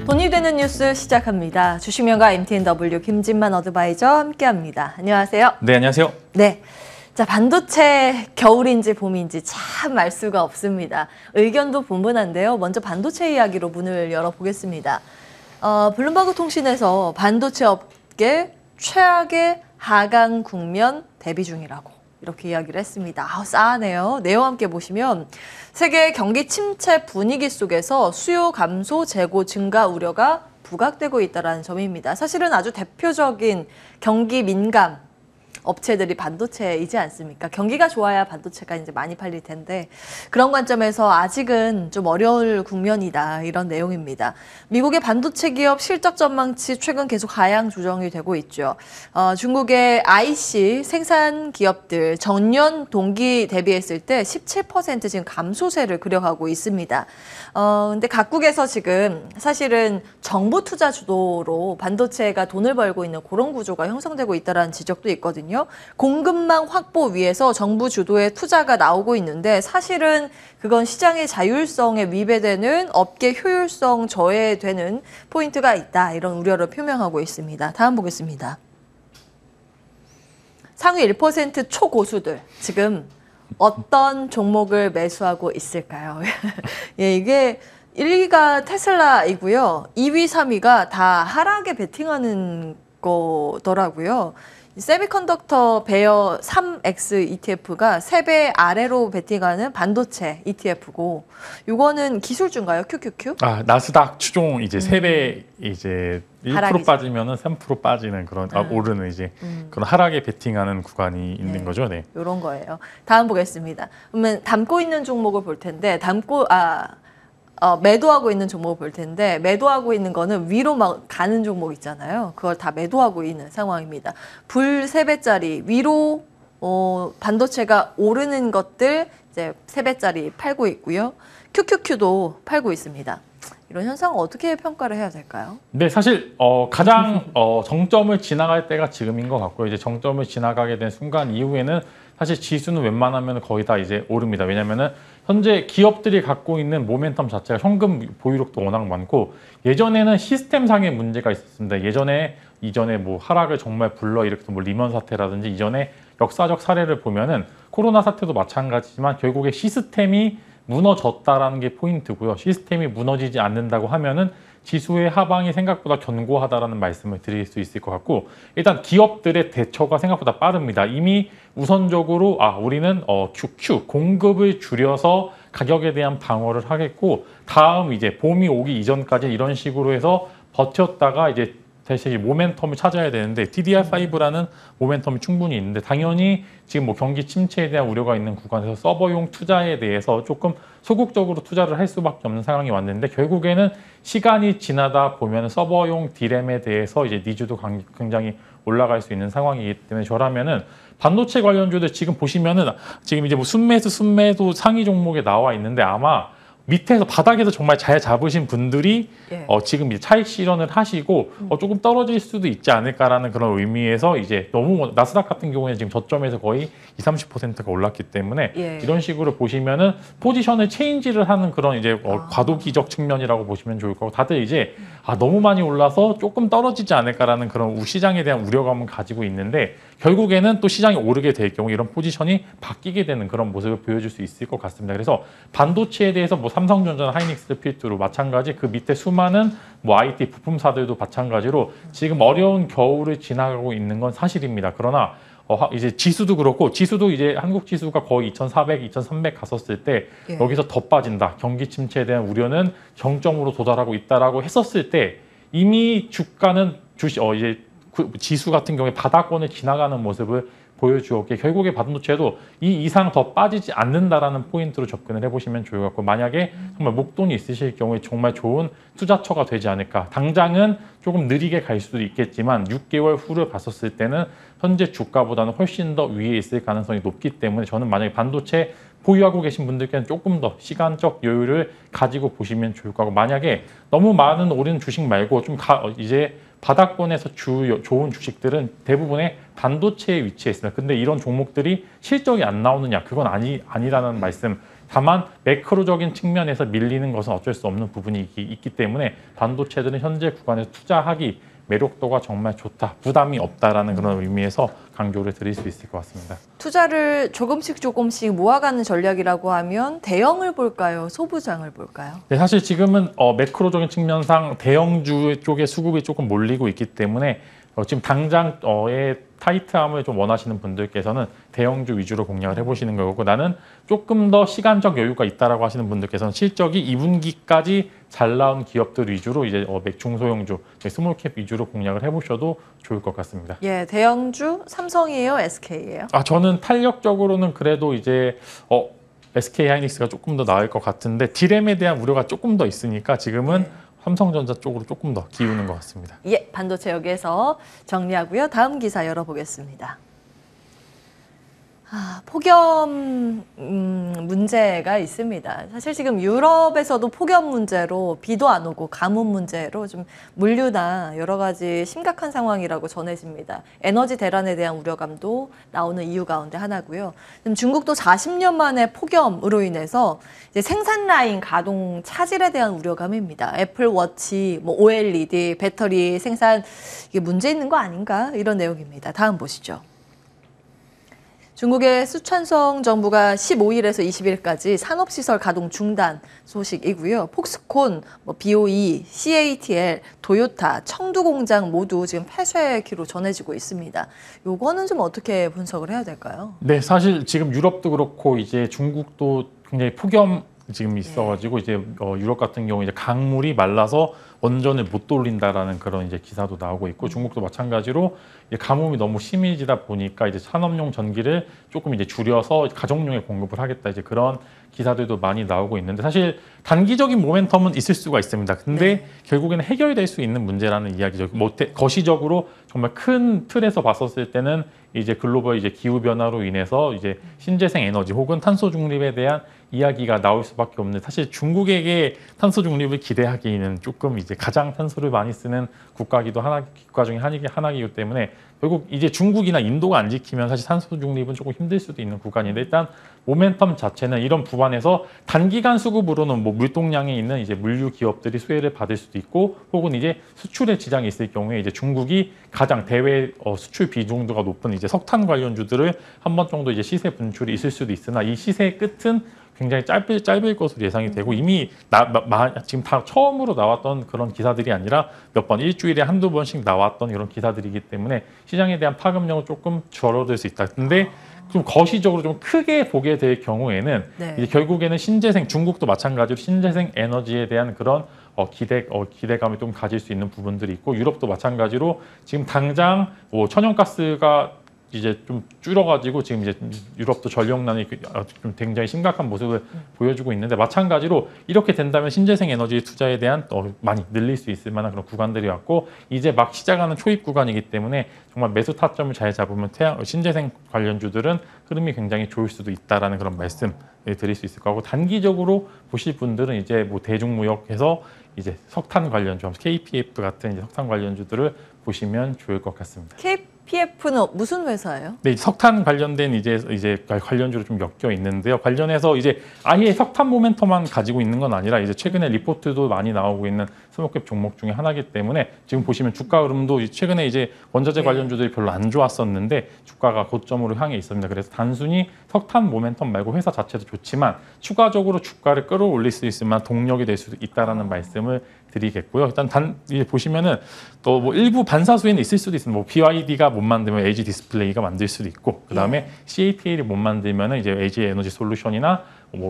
돈이 되는 뉴스 시작합니다. 주식명가 MTNW 김진만 어드바이저 함께합니다. 안녕하세요. 네, 안녕하세요. 네. 자, 반도체 겨울인지 봄인지 참 알 수가 없습니다. 의견도 분분한데요. 먼저 반도체 이야기로 문을 열어보겠습니다. 블룸버그 통신에서 반도체 업계 최악의 하강 국면 대비 중이라고 이렇게 이야기를 했습니다. 싸하네요. 내용 함께 보시면 세계 경기 침체 분위기 속에서 수요 감소, 재고 증가 우려가 부각되고 있다는 점입니다. 사실은 아주 대표적인 경기 민감 업체들이 반도체이지 않습니까? 경기가 좋아야 반도체가 이제 많이 팔릴 텐데 그런 관점에서 아직은 좀 어려울 국면이다 이런 내용입니다. 미국의 반도체 기업 실적 전망치 최근 계속 하향 조정이 되고 있죠. 중국의 IC 생산 기업들 전년 동기 대비했을 때 17% 지금 감소세를 그려가고 있습니다. 근데 각국에서 지금 사실은 정부 투자 주도로 반도체가 돈을 벌고 있는 그런 구조가 형성되고 있다는 지적도 있거든요. 공급망 확보 위해서 정부 주도의 투자가 나오고 있는데 사실은 그건 시장의 자율성에 위배되는 업계 효율성 저해되는 포인트가 있다. 이런 우려를 표명하고 있습니다. 다음 보겠습니다. 상위 1% 초고수들 지금 어떤 종목을 매수하고 있을까요? 예, 이게 1위가 테슬라이고요. 2위, 3위가 다 하락에 베팅하는 거더라고요. 세미컨덕터 베어 3X ETF가 3배 아래로 베팅하는 반도체 ETF고, 이거는 기술주인가요? QQQ? 나스닥 추종 이제 3배 이제 1% 하락이죠. 빠지면은 3% 빠지는 그런 오르는 이제 그런 하락에 베팅하는 구간이 있는 거죠. 네. 이런 거예요. 다음 보겠습니다. 그러면 담고 있는 종목을 볼 텐데 매도하고 있는 종목을 볼 텐데 매도하고 있는 거는 위로 막 가는 종목 있잖아요. 그걸 다 매도하고 있는 상황입니다. 불 3배짜리 위로 반도체가 오르는 것들 이제 3배짜리 팔고 있고요. QQQ도 팔고 있습니다. 이런 현상을 어떻게 평가를 해야 될까요? 네, 사실 가장 정점을 지나갈 때가 지금인 것 같고요. 이제 정점을 지나가게 된 순간 이후에는 사실 지수는 웬만하면 거의 다 이제 오릅니다. 왜냐면은 현재 기업들이 갖고 있는 모멘텀 자체가 현금 보유력도 워낙 많고, 예전에는 시스템상의 문제가 있었습니다. 이전에 뭐 하락을 정말 불러일으켰던 뭐 리먼 사태라든지 이전에 역사적 사례를 보면은 코로나 사태도 마찬가지지만 결국에 시스템이 무너졌다라는 게 포인트고요. 시스템이 무너지지 않는다고 하면은 지수의 하방이 생각보다 견고하다라는 말씀을 드릴 수 있을 것 같고, 일단 기업들의 대처가 생각보다 빠릅니다. 이미 우선적으로 우리는 QQ 공급을 줄여서 가격에 대한 방어를 하겠고, 다음 이제 봄이 오기 이전까지 이런 식으로 해서 버텼다가 이제 다시 모멘텀을 찾아야 되는데, DDR5라는 모멘텀이 충분히 있는데, 당연히 지금 뭐 경기 침체에 대한 우려가 있는 구간에서 서버용 투자에 대해서 조금 소극적으로 투자를 할 수밖에 없는 상황이 왔는데, 결국에는 시간이 지나다 보면 서버용 D램에 대해서 이제 니즈도 굉장히 올라갈 수 있는 상황이기 때문에, 저라면은 반도체 관련주들 지금 보시면은 지금 이제 뭐 순매도 상위 종목에 나와 있는데, 아마 밑에서 바닥에서 정말 잘 잡으신 분들이 지금 이제 차익 실현을 하시고 조금 떨어질 수도 있지 않을까라는 그런 의미에서 이제 너무 나스닥 같은 경우에는 지금 저점에서 거의 20~30%가 올랐기 때문에 이런 식으로 보시면은 포지션을 체인지를 하는 그런 이제 과도기적 측면이라고 보시면 좋을 거고, 다들 이제 너무 많이 올라서 조금 떨어지지 않을까라는 그런 시장에 대한 우려감을 가지고 있는데, 결국에는 또 시장이 오르게 될 경우 이런 포지션이 바뀌게 되는 그런 모습을 보여줄 수 있을 것 같습니다. 그래서 반도체에 대해서 뭐 삼성전자나 하이닉스 필두로 마찬가지, 그 밑에 수많은 뭐 IT 부품사들도 마찬가지로 지금 어려운 겨울을 지나가고 있는 건 사실입니다. 그러나 이제 지수도 그렇고, 지수도 이제 한국 지수가 거의 2,400, 2,300 갔었을 때 여기서 더 빠진다, 경기 침체에 대한 우려는 정점으로 도달하고 있다라고 했었을 때, 이미 주가는 이제 지수 같은 경우에 바닥권을 지나가는 모습을 보여주었기에 결국에 반도체도 이 이상 더 빠지지 않는다라는 포인트로 접근을 해보시면 좋을 것 같고, 만약에 정말 목돈이 있으실 경우에 정말 좋은 투자처가 되지 않을까. 당장은 조금 느리게 갈 수도 있겠지만 6개월 후를 봤었을 때는 현재 주가보다는 훨씬 더 위에 있을 가능성이 높기 때문에, 저는 만약에 반도체 보유하고 계신 분들께는 조금 더 시간적 여유를 가지고 보시면 좋을 거고, 만약에 너무 많은 오른 주식 말고 좀 이제 바닥권에서 좋은 주식들은 대부분의 반도체에 위치해 있습니다. 근데 이런 종목들이 실적이 안 나오느냐, 그건 아니라는 말씀 다만 매크로적인 측면에서 밀리는 것은 어쩔 수 없는 부분이 있기 때문에 반도체들은 현재 구간에서 투자하기 매력도가 정말 좋다, 부담이 없다라는 그런 의미에서 강조를 드릴 수 있을 것 같습니다. 투자를 조금씩 모아가는 전략이라고 하면 대형을 볼까요? 소부장을 볼까요? 네, 사실 지금은 매크로적인 측면상 대형주 쪽에 수급이 조금 몰리고 있기 때문에 지금 당장의 타이트함을 좀 원하시는 분들께서는 대형주 위주로 공략을 해보시는 거고, 나는 조금 더 시간적 여유가 있다라고 하시는 분들께서는 실적이 2분기까지 잘 나온 기업들 위주로 이제 중소형주, 스몰캡 위주로 공략을 해보셔도 좋을 것 같습니다. 예, 대형주 삼성이에요, SK예요? 저는 탄력적으로는 그래도 이제 SK 하이닉스가 조금 더 나을 것 같은데 디램에 대한 우려가 조금 더 있으니까 지금은 삼성전자 쪽으로 조금 더 기우는 것 같습니다. 예, 반도체 여기에서 정리하고요. 다음 기사 열어보겠습니다. 폭염 문제가 있습니다. 사실 지금 유럽에서도 폭염 문제로 비도 안 오고 가뭄 문제로 좀 물류나 여러 가지 심각한 상황이라고 전해집니다. 에너지 대란에 대한 우려감도 나오는 이유 가운데 하나고요. 지금 중국도 40년 만에 폭염으로 인해서 이제 생산 라인 가동 차질에 대한 우려감입니다. 애플워치, OLED, 배터리 생산 이게 문제 있는 거 아닌가 이런 내용입니다. 다음 보시죠. 중국의 수촨성 정부가 15일에서 20일까지 산업시설 가동 중단 소식이고요. 폭스콘, BOE, CATL, 도요타, 청두 공장 모두 지금 폐쇄기로 전해지고 있습니다. 요거는 좀 어떻게 분석을 해야 될까요? 네, 사실 지금 유럽도 그렇고 이제 중국도 굉장히 폭염 지금 있어가지고 이제 유럽 같은 경우 이제 강물이 말라서 원전을 못 돌린다라는 그런 이제 기사도 나오고 있고, 중국도 마찬가지로 이제 가뭄이 너무 심해지다 보니까 이제 산업용 전기를 조금 이제 줄여서 가정용에 공급을 하겠다, 이제 그런 기사들도 많이 나오고 있는데, 사실 단기적인 모멘텀은 있을 수가 있습니다. 근데 결국에는 해결될 수 있는 문제라는 이야기죠. 거시적으로 정말 큰 틀에서 봤었을 때는 이제 글로벌 이제 기후 변화로 인해서 이제 신재생 에너지 혹은 탄소 중립에 대한 이야기가 나올 수밖에 없는, 사실 중국에게 탄소 중립을 기대하기는 조금 이제 가장 탄소를 많이 쓰는 국가 중에 하나이기 때문에 결국 이제 중국이나 인도가 안 지키면 사실 탄소 중립은 조금 힘들 수도 있는 구간인데, 일단 모멘텀 자체는 이런 부분에서 단기간 수급으로는 물동량에 있는 이제 물류 기업들이 수혜를 받을 수도 있고, 혹은 이제 수출에 지장이 있을 경우에 이제 중국이 가장 대외 수출 비중도가 높은 이제 석탄 관련주들을 한 번 정도 이제 시세 분출이 있을 수도 있으나, 이 시세의 끝은 굉장히 짧을 것으로 예상이 되고, 이미 지금 다 처음으로 나왔던 그런 기사들이 아니라 몇 번 일주일에 한두 번씩 나왔던 이런 기사들이기 때문에 시장에 대한 파급력은 조금 줄어들 수 있다. 근데 좀 거시적으로 좀 크게 보게 될 경우에는 이제 결국에는 중국도 마찬가지로 신재생 에너지에 대한 그런 기대감을 좀 가질 수 있는 부분들이 있고, 유럽도 마찬가지로 지금 당장 천연가스가 이제 좀 줄어가지고 지금 이제 유럽도 전력난이 좀 굉장히 심각한 모습을 보여주고 있는데, 마찬가지로 이렇게 된다면 신재생 에너지 투자에 대한 많이 늘릴 수 있을 만한 그런 구간들이 왔고, 이제 막 시작하는 초입 구간이기 때문에 정말 매수 타점을 잘 잡으면 신재생 관련주들은 흐름이 굉장히 좋을 수도 있다라는 그런 말씀을 드릴 수 있을 거고, 단기적으로 보실 분들은 이제 대중무역에서 이제 석탄 관련주, KPF 같은 이제 석탄 관련주들을 보시면 좋을 것 같습니다. KPF는 무슨 회사예요? 네, 석탄 관련된 이제 관련주로 좀 엮여 있는데요. 관련해서 이제 아예 석탄 모멘텀만 가지고 있는 건 아니라 이제 최근에 리포트도 많이 나오고 있는 스몰캡 종목 중에 하나이기 때문에 지금 보시면 주가 흐름도 최근에 이제 원자재 관련주들이 별로 안 좋았었는데 주가가 고점으로 향해 있습니다. 그래서 단순히 석탄 모멘텀 말고 회사 자체도 좋지만 추가적으로 주가를 끌어올릴 수 있을 만한 동력이 될 수도 있다라는 말씀을 드리겠고요. 일단 이제 보시면은 또 일부 반사수에는 있을 수도 있습니다. BYD가 못 만들면 LG 디스플레이가 만들 수도 있고, 그 다음에 CATL이 못 만들면 이제 LG 에너지 솔루션이나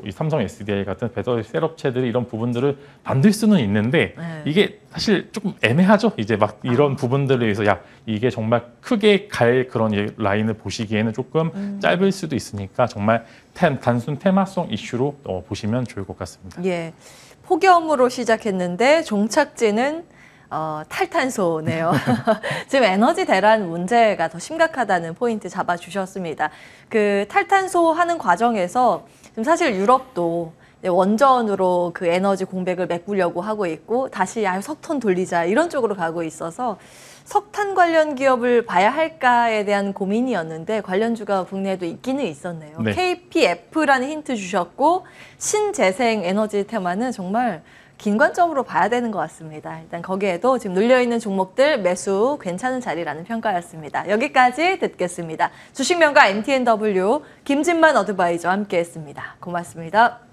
이 삼성 SDI 같은 배터리 셀 업체들이 이런 부분들을 만들 수는 있는데, 이게 사실 조금 애매하죠. 이제 막 이런 부분들을 위해서 이게 정말 크게 갈 그런 라인을 보시기에는 조금 짧을 수도 있으니까 정말 단순 테마성 이슈로 보시면 좋을 것 같습니다. 예. 폭염으로 시작했는데 종착지는 탈탄소네요. 지금 에너지 대란 문제가 더 심각하다는 포인트 잡아주셨습니다. 그 탈탄소 하는 과정에서 지금 사실 유럽도 원전으로 그 에너지 공백을 메꾸려고 하고 있고 다시 석탄 돌리자 이런 쪽으로 가고 있어서 석탄 관련 기업을 봐야 할까에 대한 고민이었는데 관련주가 국내에도 있기는 있었네요. 네. KPF라는 힌트 주셨고 신재생 에너지 테마는 정말 긴 관점으로 봐야 되는 것 같습니다. 일단 거기에도 지금 눌려있는 종목들 매수 괜찮은 자리라는 평가였습니다. 여기까지 듣겠습니다. 주식명가 MTNW 김진만 어드바이저 함께했습니다. 고맙습니다.